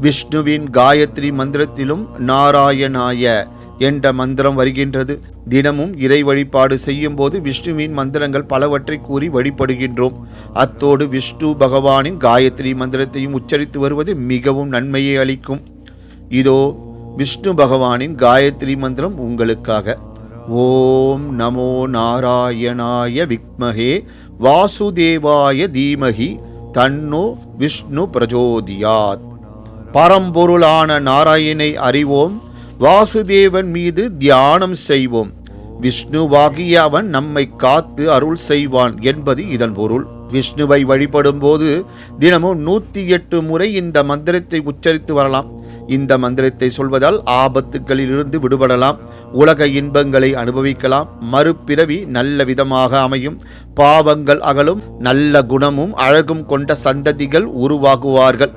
விஷ்ணுவின் காயத்ரி மந்திரத்திலும் நாராயணாய என்ற மந்திரம் வருகின்றது. தினமும் இறை வழிபாடு செய்யும் போது விஷ்ணுவின் மந்திரங்கள் பலவற்றை கூறி வழிபடுகின்றோம். அத்தோடு விஷ்ணு பகவானின் காயத்ரி மந்திரத்தையும் உச்சரித்து வருவது மிகவும் நன்மையை அளிக்கும். இதோ விஷ்ணு பகவானின் காயத்ரி மந்திரம் உங்களுக்காக. ஓம் நமோ நாராயணாய விக்மஹே வாசுதேவாய தீமஹி தன்னோ விஷ்ணு பிரஜோதியாத். பரம்பொருளான நாராயணனை அறிவோம், வாசுதேவன் மீது தியானம் செய்வோம், விஷ்ணுவாகிய அவன் நம்மை காத்து அருள் செய்வான் என்பது இதன் பொருள். விஷ்ணுவை வழிபடும் போது தினமும் 108 முறை இந்த மந்திரத்தை உச்சரித்து வரலாம். இந்த மந்திரத்தை சொல்வதால் ஆபத்துகளில் இருந்து விடுபடலாம், உலக இன்பங்களை அனுபவிக்கலாம், மறுபிறவி நல்ல விதமாக அமையும், பாவங்கள் அகலும், நல்ல குணமும் அழகும் கொண்ட சந்ததிகள் உருவாகுவார்கள்.